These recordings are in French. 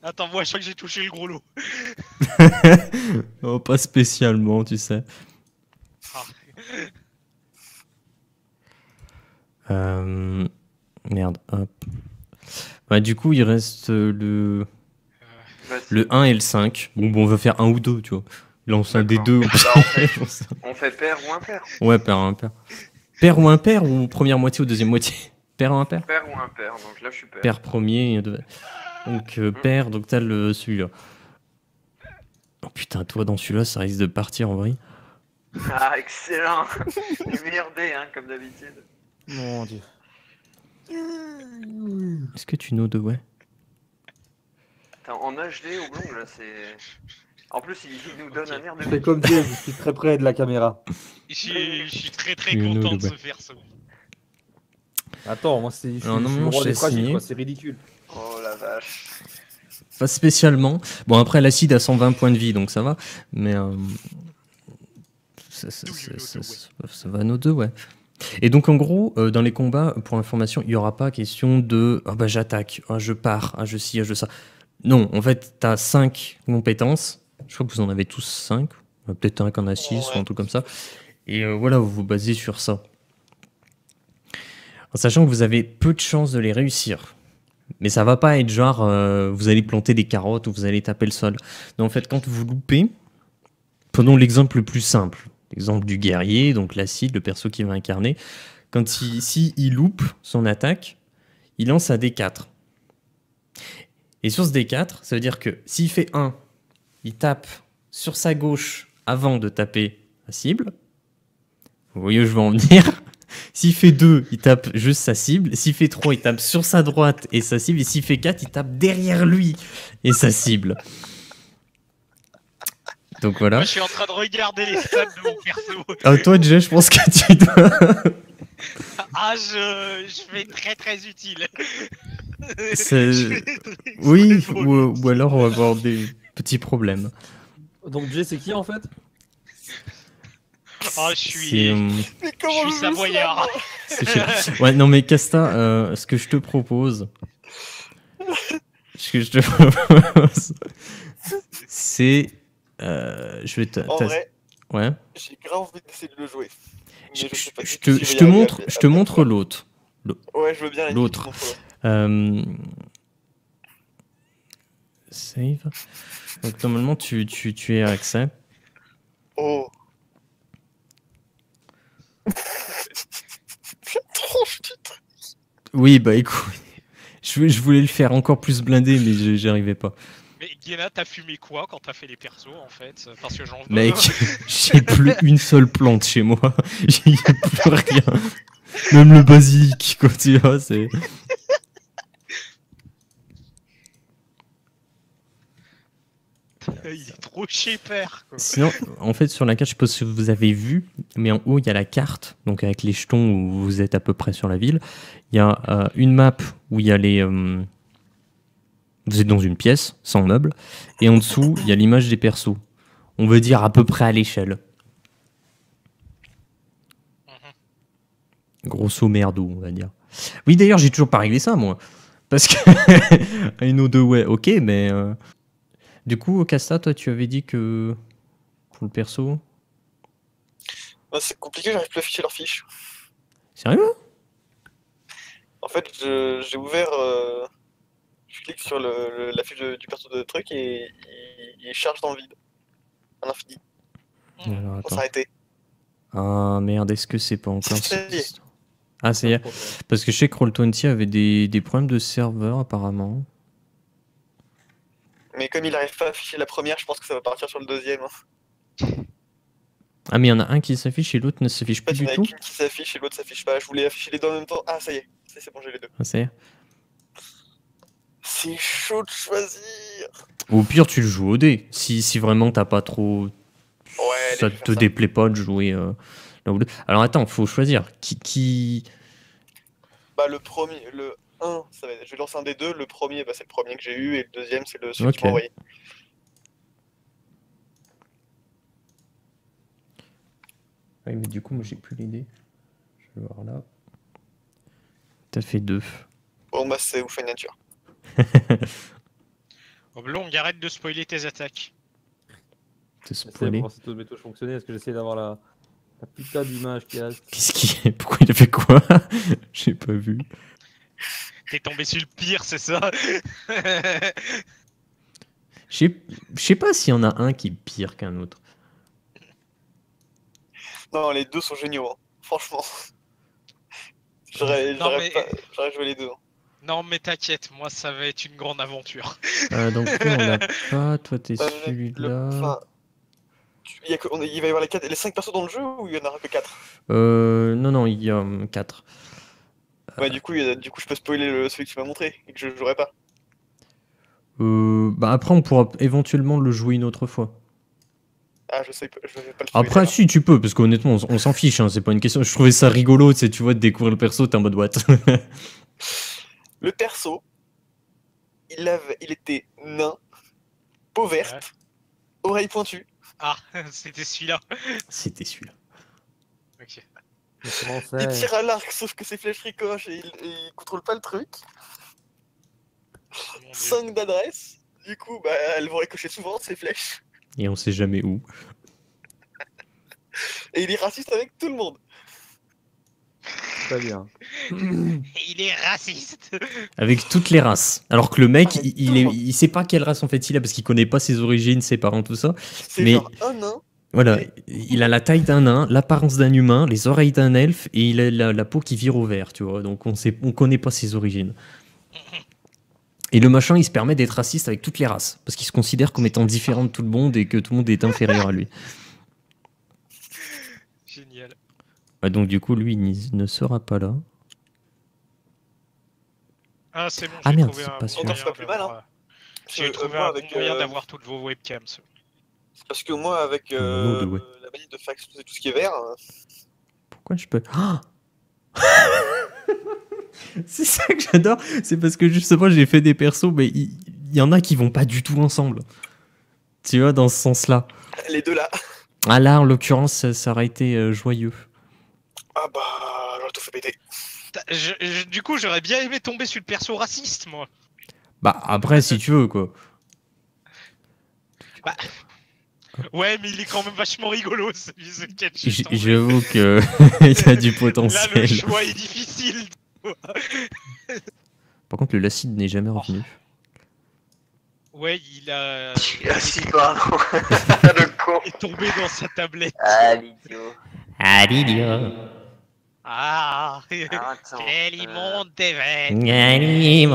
Attends, moi, je crois que j'ai touché le gros lot. Oh, pas spécialement, tu sais. Ah. Merde, hop. Bah, du coup, il reste Vas-y. le 1 et le 5. Bon, on va faire un ou deux, tu vois. Lance un des D'accord. deux. Bah, on fait pair ou impair. Ouais, pair, impair. Pair ou impair ou première moitié ou deuxième moitié? Pair ou impair? Pair ou impair, donc là je suis pair. Pair premier. Donc, pair, donc t'as celui-là. Oh putain, toi dans celui-là, ça risque de partir en vrille. Ah, excellent. Les meilleurs dés, hein, comme d'habitude. Mon dieu. Est-ce que tu notes de ouais? Attends, en HD oblong, là, c'est... En plus, il nous donne un air de... Je fais comme Dieu, je suis très près de la caméra. Je suis très You know content the de ce way. perso. Attends, moi je suis Alors, le normalement, roi je des t'ai fragiles, signé. quoi, c'est ridicule. Oh la vache. Pas spécialement. Bon, après, l'acide a 120 points de vie, donc ça va. Mais ça va à nos deux, ouais. Et donc, en gros, dans les combats, pour information, il n'y aura pas question de ah bah j'attaque, ah je pars, ah je ci, ah je ça. Non, en fait, tu as 5 compétences. Je crois que vous en avez tous 5. Peut-être un qui en a 6 ou un truc comme ça. Et voilà, vous vous basez sur ça. En sachant que vous avez peu de chances de les réussir. Mais ça va pas être genre vous allez planter des carottes ou vous allez taper le sol. Non, en fait, quand vous loupez, prenons l'exemple le plus simple. L'exemple du guerrier, donc l'acide, le perso qui va incarner. Quand il loupe son attaque, il lance un D4. Et sur ce D4, ça veut dire que s'il fait 1, il tape sur sa gauche avant de taper la cible. Vous voyez où je veux en venir? S'il fait 2, il tape juste sa cible. S'il fait 3, il tape sur sa droite et sa cible. Et s'il fait 4, il tape derrière lui et sa cible. Donc voilà. Moi, je suis en train de regarder les stats de mon perso. Toi, déjà, je pense que tu dois... Ah, je vais très très utile. Oui, ou alors on va avoir des petits problèmes. Donc Jay, c'est qui en fait? Oh, je C'est, suis savoyard. Ouais, non mais Casta, ce que je te propose, c'est, je vais En vrai, ouais. j'ai grave envie d'essayer de le jouer. Mais Je sais pas du te, tout si je vais te y arriver montre, à- je te à- montre l'autre. Ouais, je veux bien. L'autre. Save. Donc normalement tu es accès. Oh. Oui, bah écoute, je voulais le faire encore plus blindé, mais j'y arrivais pas. Mais Guéna, t'as fumé quoi quand t'as fait les persos en fait? Parce que j'en veux. Mec, j'ai plus une seule plante chez moi. J'ai plus rien. Même le basilic, quoi, tu vois, c'est... Il est trop père quoi. Sinon, en fait, sur la carte, je sais pas si vous avez vu, mais en haut, il y a la carte, donc avec les jetons où vous êtes à peu près sur la ville. Il y a une map où il y a les... vous êtes dans une pièce, sans meubles, et en dessous, il y a l'image des persos. On veut dire à peu près à l'échelle. Grosso merdo, on va dire. Oui, d'ailleurs, j'ai toujours pas réglé ça, moi. Parce que... I know the way, ok, mais... Du coup, Casta, toi, tu avais dit que... Pour le perso... Ouais, c'est compliqué, j'arrive plus à afficher leur fiche. Sérieux? En fait, j'ai ouvert. Je clique sur la fiche du perso de truc et il charge dans le vide. À l'infini. Alors, Faut attends. s'arrêter. Ah, merde, est-ce que c'est pas encore... Ça y est. Ah, ça y est. Parce que je sais que Roll20 avait des problèmes de serveur, apparemment. Mais comme il arrive pas à afficher la première, je pense que ça va partir sur le deuxième. Ah, mais il y en a un qui s'affiche et l'autre ne s'affiche En fait, plus il y en du a tout? qu'une qui s'affiche et l'autre s'affiche pas. Je voulais afficher les deux en même temps. Ah, ça y est. C'est bon, j'ai les deux. Ah, ça y est. C'est chaud de choisir. Au pire, tu le joues au dé. Si vraiment t'as pas trop... Ouais, ça allez, je vais te faire ça. déplaît pas de jouer l'un ou l'autre. Alors attends, faut choisir. Qui... Bah, le premier, le 1, je vais lancer un des deux. Le premier, bah, c'est le premier que j'ai eu et le deuxième, c'est celui qui Ok. m'a envoyé. Oui, mais du coup, moi j'ai plus l'idée. Je vais voir là. T'as fait 2. Bon, bah, c'est Ouf Nature. Oblong, arrête de spoiler tes attaques. T'es J'essaie de spoilé. voir si toutes mes touches fonctionnaient. Est-ce que j'essaie d'avoir la putain d'image qui reste? Qu'est-ce qui... Pourquoi il a fait quoi? J'ai pas vu. T'es tombé sur le pire, c'est ça? Je sais pas s'il y en a un qui est pire qu'un autre. Non, les deux sont géniaux, hein. Franchement. Non, mais- J'aurais joué les deux. Hein. Non, mais t'inquiète, moi ça va être une grande aventure. Donc lui, on l'a pas. Toi, t'es Le- celui-là. enfin, il va y avoir les 5 persos dans le jeu ou il y en aura que 4? Non, il y a 4. Ouais, du coup, je peux spoiler celui que tu m'as montré et que je jouerai pas. Bah après, on pourra éventuellement le jouer une autre fois. Ah, je vais pas le spoiler. Après, si tu peux, parce qu'honnêtement, on s'en fiche, hein, c'est pas une question. Je trouvais ça rigolo, tu vois, de découvrir le perso, t'es en mode what. Le perso, il était nain, peau verte, oreille pointue. Ah, c'était celui-là. C'était celui-là. Ok. Mais comment Il c'est? tire à l'arc, sauf que ses flèches ricochent et il contrôle pas le truc. Mon Dieu. 5 d'adresse. Du coup, bah, elles vont ricocher souvent, ces flèches. Et on sait jamais où. Et il est raciste avec tout le monde. Très bien. Il est raciste. Avec toutes les races. Alors que le mec, Avec il sait pas quelle race en fait il a, parce qu'il connaît pas ses origines, ses parents, tout ça. C'est Mais- genre un nain. Voilà, il a la taille d'un nain, l'apparence d'un humain, les oreilles d'un elfe, et il a la peau qui vire au vert, tu vois. Donc on connaît pas ses origines. Et le machin, il se permet d'être raciste avec toutes les races, parce qu'il se considère comme étant différent de tout le monde et que tout le monde est inférieur à lui. Génial. Ouais, donc du coup, lui, il ne sera pas là. Ah, c'est bon, Ah, j'ai merde, trouvé c'est un pas bon celui-là. moyen C'est pas plus mal, d'avoir- J'ai trouvé moi, un avec, bon moyen d'avoir toutes vos webcams. Parce que moi, avec Nom de ouais. la manip de fax et tout ce qui est vert, Pourquoi je peux... Ah c'est ça que j'adore, c'est parce que justement, j'ai fait des persos, mais il y en a qui vont pas du tout ensemble. Tu vois, dans ce sens-là. les deux là. Ah là, en l'occurrence, ça aurait été joyeux. Ah bah, j'aurais tout fait péter. Du coup, j'aurais bien aimé tomber sur le perso raciste, moi. Bah après, si tu veux, quoi. Ouais, mais il est quand même vachement rigolo, ce lequel je suis tombé. J'avoue que il y a du Là, le potentiel. choix est difficile. Par contre, le Lacide n'est jamais revenu. Ouais, il a... Ah si, pardon. Le con. Il est tombé dans sa tablette. Ah, l'idiot. Ah, l'idiot. Ah, Ah, attends. quel immonde événement.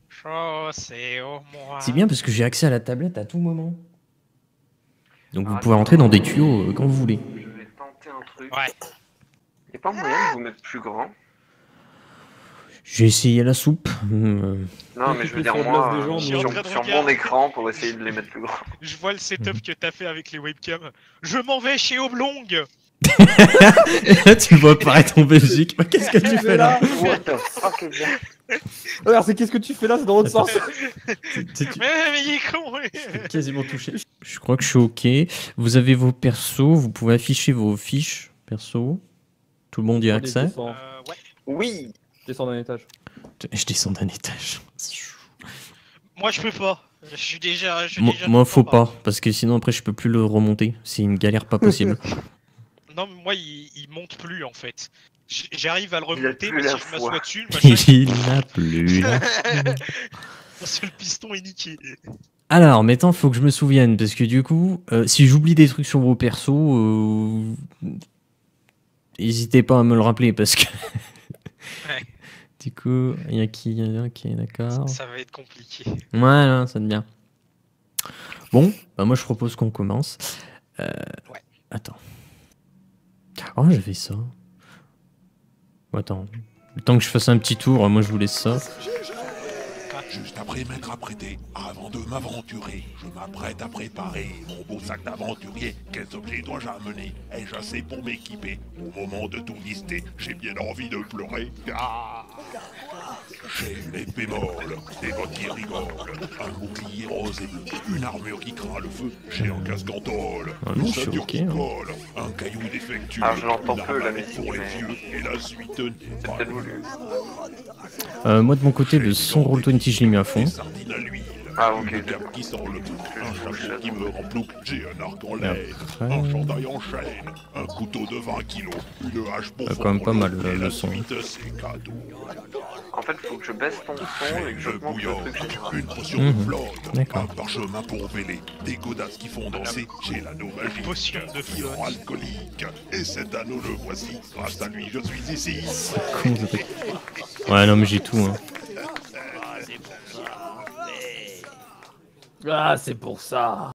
Chaussée au moins. C'est bien parce que j'ai accès à la tablette à tout moment. Donc vous Ah, pouvez rentrer dans des tuyaux quand vous voulez. Je vais tenter un truc. Ouais. Y'a pas moyen de vous mettre plus grand? J'ai essayé la soupe. Non, mais je veux dire, Sur la moi, place des gens, je suis en train sur, de sur mon regarder. écran pour essayer de les mettre plus grands. Je vois le setup que t'as fait avec les webcams. Je m'en vais chez Oblong. Et là, tu vois apparaître en Belgique. Mais qu'est-ce que tu fais là? What the fuck is that? Alors, c'est qu'est-ce que tu fais là? C'est dans l'autre Attends. sens. Mais il est con. Ouais. Quasiment touché. Je crois que je suis ok. Vous avez vos persos. Vous pouvez afficher vos fiches perso. Tout le monde y a Allez, accès. descends. Ouais. Oui. Descends d'un étage. Je descends d'un étage. Moi, je peux pas. Je suis déjà. Moi, faut pas, parce que sinon après je peux plus le remonter. C'est une galère pas possible. Non, mais moi, il monte plus en fait. J'arrive à le Il a remonter, plus mais la si je foi. m'assois dessus, le machin, Il n'a plus là. mon seul piston est niqué. Alors maintenant, faut que je me souvienne, parce que du coup, si j'oublie des trucs sur vos persos, n'hésitez pas à me le rappeler, parce que. Ouais. Du coup, il y a qui? Ok, d'accord. Ça va être compliqué. Voilà, ça te bien. Bon, bah moi je propose qu'on commence. Ouais. Attends. Oh, j'avais ça. Attends. Le temps que je fasse un petit tour, moi je vous laisse ça. Juste après m'être apprêté, avant de m'aventurer, je m'apprête à préparer mon beau sac d'aventurier. Quels objets dois-je amener? Ai-je assez pour m'équiper? Au moment de tout lister, j'ai bien envie de pleurer. Ah J'ai une épée molle, des bottes qui rigolent, un bouclier rosé, une armure qui craint le feu, j'ai un casque en tôle, Ah une non, je suis ceinture ok, qui hein. colle, un caillou défectueux, Ah, je l'entends une peu, la arbalète musique, pour les mais- vieux, et la suite n'est C'est pas peut-être voulu. Moi de mon côté, le son Roll20 je l'ai mis à fond. des sardines à l'huile, Ah, ok, une d'accord. cape qui sent le bouc, un chapeau qui me remplouque, j'ai un arc en Et laine, après, un chandail en chaîne, un couteau de 20 kilos, une hache pour quand même pas mal, et le la son. suite, c'est cadeau. En fait, faut que je baisse ton son et que je Une te montre le bouillotte, truc général. une potion Mhm. de flotte, D'accord. un parchemin pour véler, des godasses qui font danser, j'ai l'anneau magique, Potion de qui flotte. rend alcoolique, et cet anneau le voici, grâce à lui je suis ici. Con, ce truc. Ouais, non, mais j'ai tout. Hein. Ah, c'est pour ça.